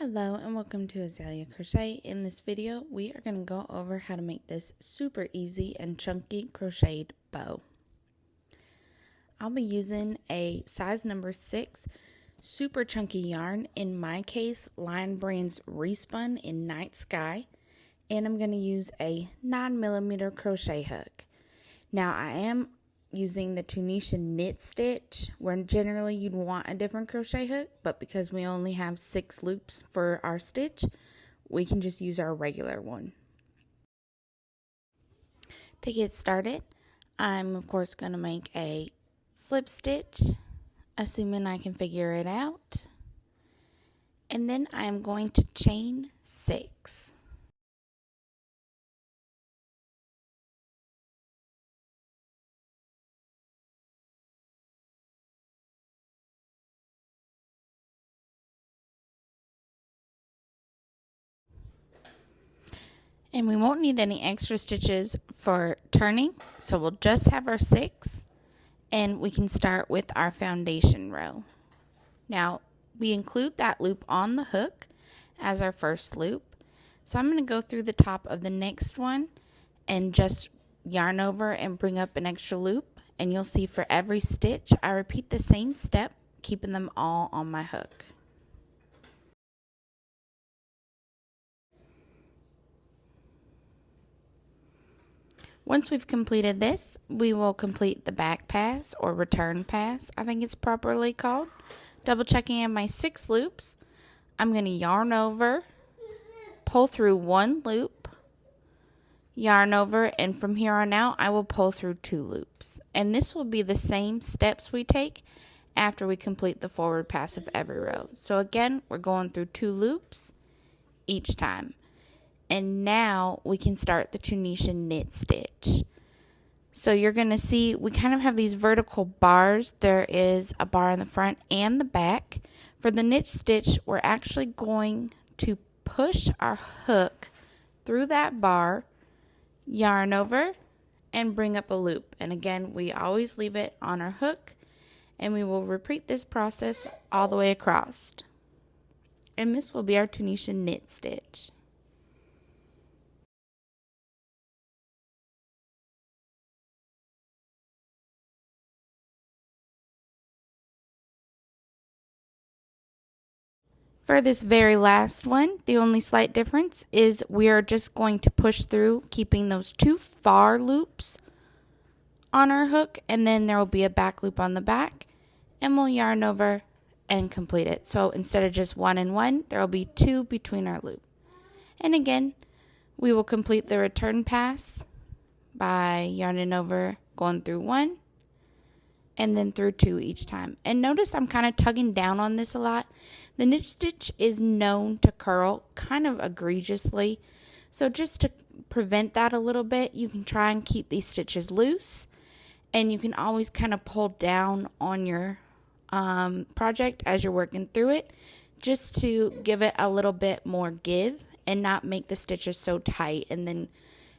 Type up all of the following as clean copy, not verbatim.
Hello and welcome to Azalea Crochet. In this video, we are going to go over how to make this super easy and chunky crocheted bow. I'll be using a size number 6 super chunky yarn, in my case Lion Brand's Respun in Night Sky, and I'm going to use a 9mm crochet hook. Now I am using the Tunisian knit stitch, where generally you'd want a different crochet hook, but because we only have 6 loops for our stitch, we can just use our regular one. To get started, I'm of course going to make a slip stitch, assuming I can figure it out, and then I'm going to chain 6. And we won't need any extra stitches for turning, so we'll just have our 6, and we can start with our foundation row. Now, we include that loop on the hook as our first loop, so I'm going to go through the top of the next one and just yarn over and bring up an extra loop, and you'll see for every stitch I repeat the same step, keeping them all on my hook. Once we've completed this, we will complete the back pass, or return pass, I think it's properly called. Double checking in my 6 loops, I'm going to yarn over, pull through 1 loop, yarn over, and from here on out I will pull through 2 loops. And this will be the same steps we take after we complete the forward pass of every row. So again, we're going through 2 loops each time. And now we can start the Tunisian knit stitch. So you're going to see we kind of have these vertical bars. There is a bar in the front and the back. For the knit stitch, we're actually going to push our hook through that bar, yarn over, and bring up a loop. And again, we always leave it on our hook, and we will repeat this process all the way across. And this will be our Tunisian knit stitch. For this very last one, the only slight difference is we are just going to push through, keeping those 2 far loops on our hook, and then there will be a back loop on the back, and we'll yarn over and complete it. So instead of just 1 and 1, there will be 2 between our loop. And again, we will complete the return pass by yarning over, going through 1, and then through 2 each time. And notice I'm kind of tugging down on this a lot. The knit stitch is known to curl kind of egregiously, so just to prevent that a little bit, you can try and keep these stitches loose, and you can always kind of pull down on your project as you're working through it, just to give it a little bit more give and not make the stitches so tight, and then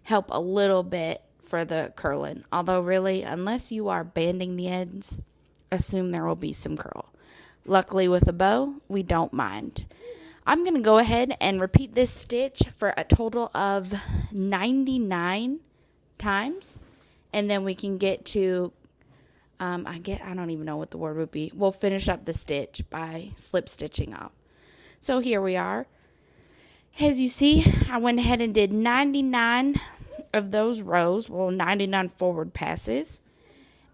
help a little bit for the curling. Although really, unless you are banding the ends, assume there will be some curl. Luckily with a bow, we don't mind. I'm going to go ahead and repeat this stitch for a total of 99 times, and then we can get to, I don't even know what the word would be. We'll finish up the stitch by slip stitching off. So here we are. As you see, I went ahead and did 99 of those rows, 99 forward passes.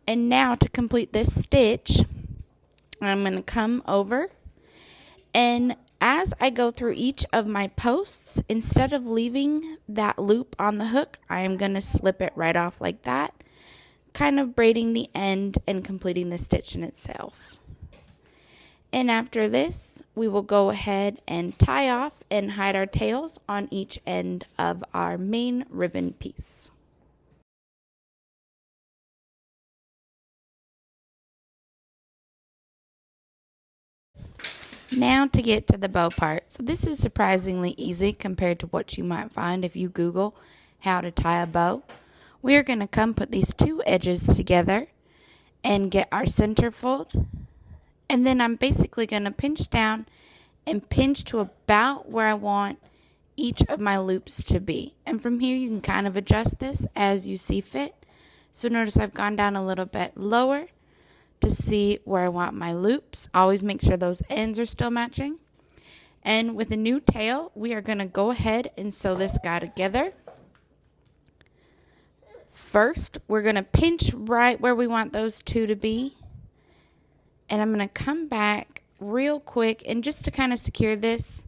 And now to complete this stitch, I'm going to come over, and as I go through each of my posts, instead of leaving that loop on the hook, I am going to slip it right off like that, kind of braiding the end and completing the stitch in itself. And after this, we will go ahead and tie off and hide our tails on each end of our main ribbon piece. Now to get to the bow part. So this is surprisingly easy compared to what you might find if you Google how to tie a bow. We are going to come put these 2 edges together and get our center fold. And then I'm basically going to pinch down and pinch to about where I want each of my loops to be. And from here you can kind of adjust this as you see fit. So notice I've gone down a little bit lower to see where I want my loops. Always make sure those ends are still matching. And with a new tail, we are going to go ahead and sew this guy together. First, we're going to pinch right where we want those two to be. And I'm going to come back real quick, and just to kind of secure this,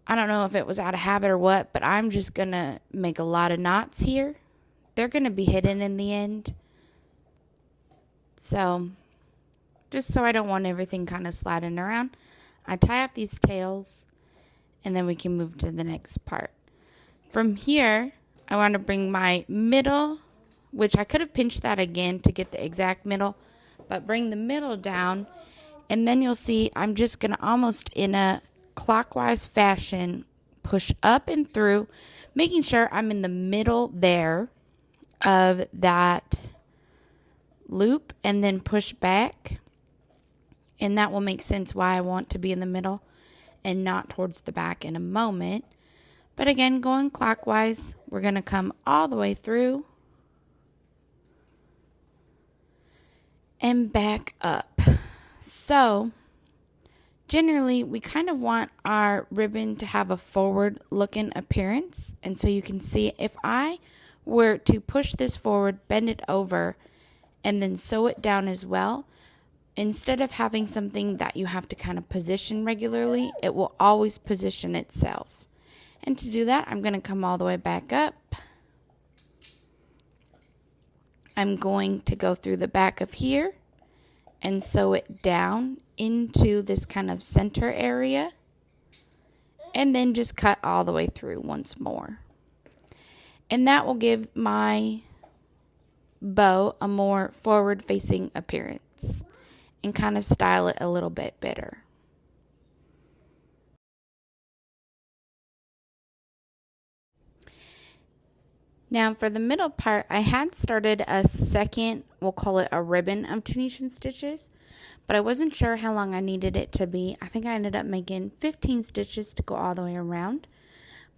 I don't know if it was out of habit or what, but I'm just going to make a lot of knots here. They're going to be hidden in the end. So, just so I don't want everything kind of sliding around, I tie up these tails, and then we can move to the next part. From here, I want to bring my middle, which I could have pinched that again to get the exact middle, but bring the middle down, and then you'll see I'm just going to almost in a clockwise fashion push up and through, making sure I'm in the middle there of that loop, and then push back. And that will make sense why I want to be in the middle and not towards the back in a moment. But again, going clockwise, we're going to come all the way through and back up. So generally, we kind of want our ribbon to have a forward looking appearance. And so you can see if I were to push this forward, bend it over, and then sew it down as well, instead of having something that you have to kind of position regularly, it will always position itself. And to do that, I'm going to come all the way back up. I'm going to go through the back of here and sew it down into this kind of center area, and then just cut all the way through once more. And that will give my bow a more forward-facing appearance and kind of style it a little bit better. Now for the middle part, I had started a second, we'll call it a ribbon of Tunisian stitches, but I wasn't sure how long I needed it to be. I think I ended up making 15 stitches to go all the way around,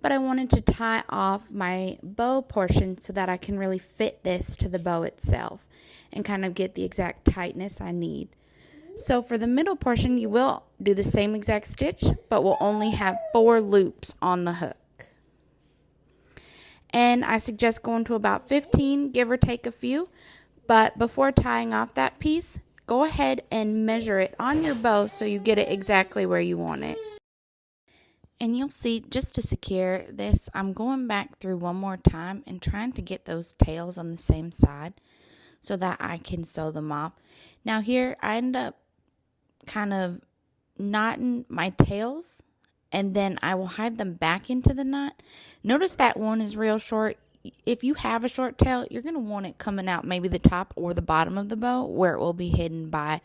but I wanted to tie off my bow portion so that I can really fit this to the bow itself and kind of get the exact tightness I need. So for the middle portion, you will do the same exact stitch, but we'll only have 4 loops on the hook. And I suggest going to about 15, give or take a few. But before tying off that piece, go ahead and measure it on your bow so you get it exactly where you want it. And you'll see, just to secure this, I'm going back through one more time and trying to get those tails on the same side so that I can sew them off. Now here, I end up kind of knotting my tails, and then I will hide them back into the knot. Notice that one is real short. If you have a short tail, you're going to want it coming out maybe the top or the bottom of the bow where it will be hidden by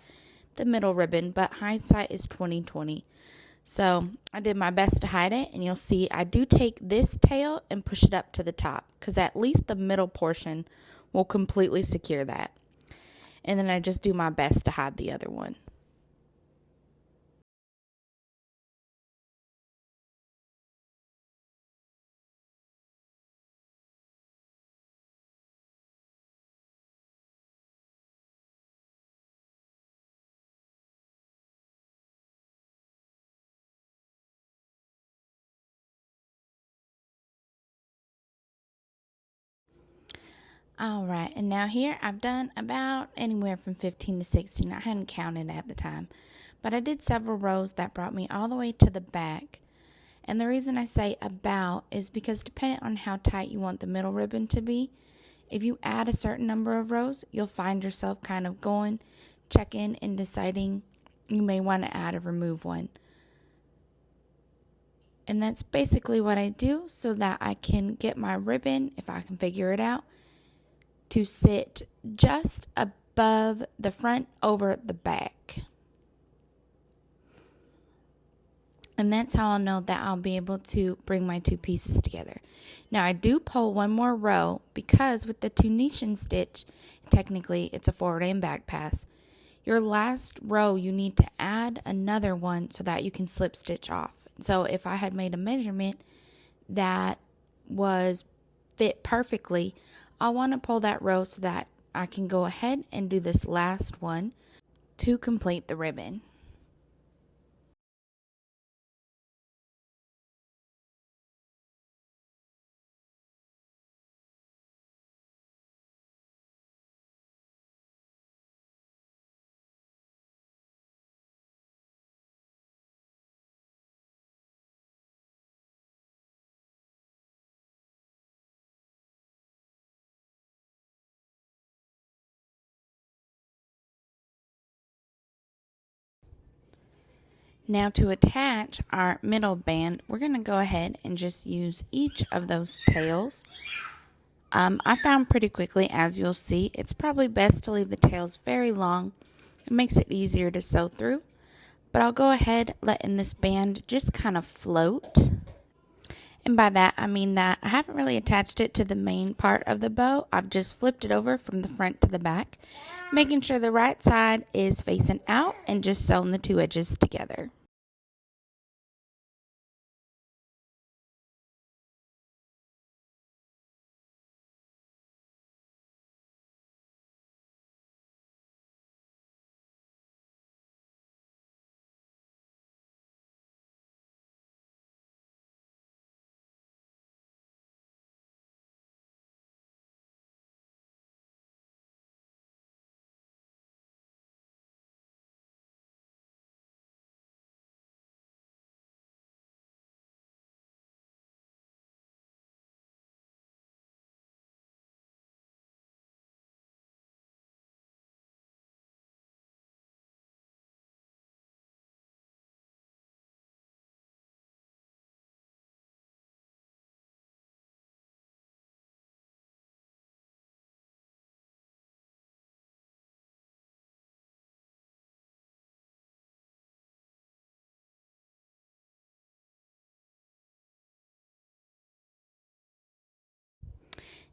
the middle ribbon, but hindsight is 20/20. So I did my best to hide it, and you'll see I do take this tail and push it up to the top because at least the middle portion will completely secure that. And then I just do my best to hide the other one. Alright, and now here I've done about anywhere from 15 to 16. I hadn't counted at the time, but I did several rows that brought me all the way to the back. And the reason I say about is because depending on how tight you want the middle ribbon to be, if you add a certain number of rows, you'll find yourself kind of going, checking, and deciding you may want to add or remove one. And that's basically what I do so that I can get my ribbon, if I can figure it out, to sit just above the front over the back. And that's how I'll know that I'll be able to bring my two pieces together. Now I do pull one more row because with the Tunisian stitch, technically it's a forward and back pass. your last row you need to add another one so that you can slip stitch off. So if I had made a measurement that was fit perfectly, I want to pull that row so that I can go ahead and do this last one to complete the ribbon. Now to attach our middle band, we're going to go ahead and just use each of those tails. I found pretty quickly, as you'll see, it's probably best to leave the tails very long. It makes it easier to sew through. But I'll go ahead letting this band just kind of float. And by that, I mean that I haven't really attached it to the main part of the bow. I've just flipped it over from the front to the back, making sure the right side is facing out and just sewing the two edges together.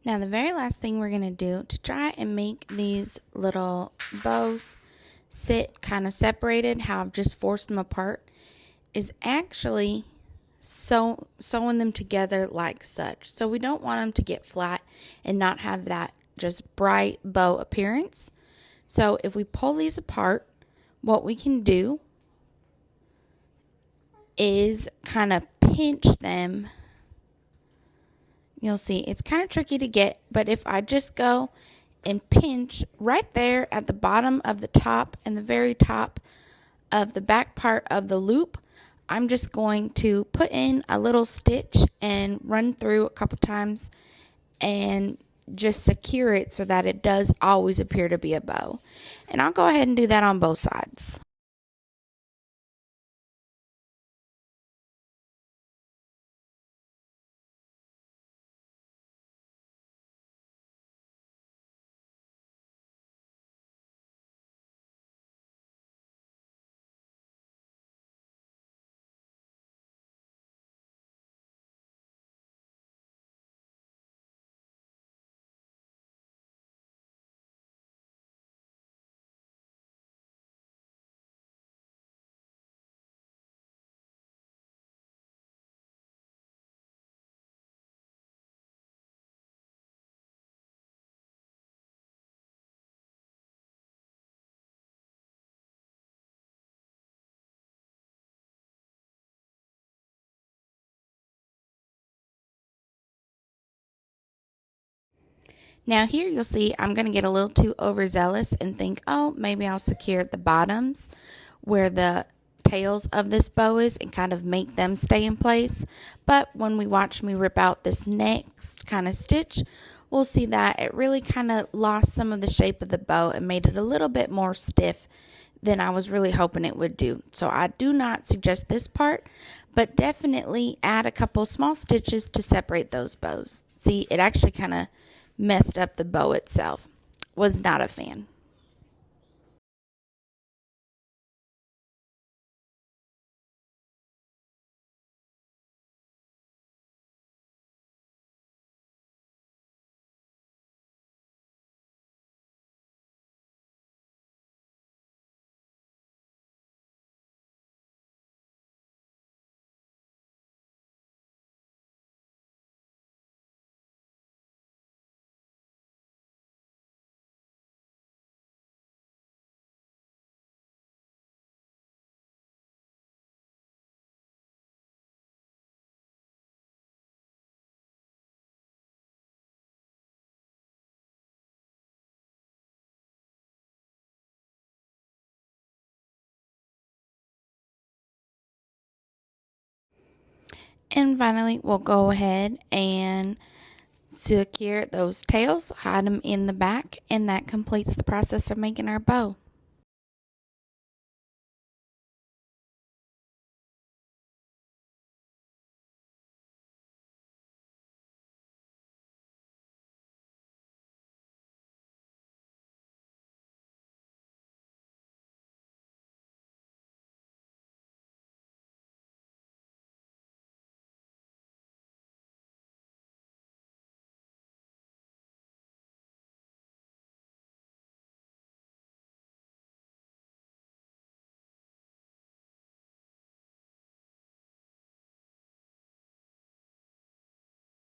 Now the very last thing we're going to do to try and make these little bows sit kind of separated, how I've just forced them apart, is actually sewing them together like such. So we don't want them to get flat and not have that just bright bow appearance. So if we pull these apart, what we can do is kind of pinch them. You'll see it's kind of tricky to get, but if I just go and pinch right there at the bottom of the top and the very top of the back part of the loop, I'm just going to put in a little stitch and run through a couple times and just secure it so that it does always appear to be a bow. And I'll go ahead and do that on both sides. Now here you'll see I'm going to get a little too overzealous and think, oh, maybe I'll secure the bottoms where the tails of this bow is and kind of make them stay in place. But when we watch me rip out this next kind of stitch, we'll see that it really kind of lost some of the shape of the bow and made it a little bit more stiff than I was really hoping it would do. So I do not suggest this part, but definitely add a couple small stitches to separate those bows. See, it actually kind of messed up the bow itself. Was not a fan. And finally, we'll go ahead and secure those tails, hide them in the back, and that completes the process of making our bow.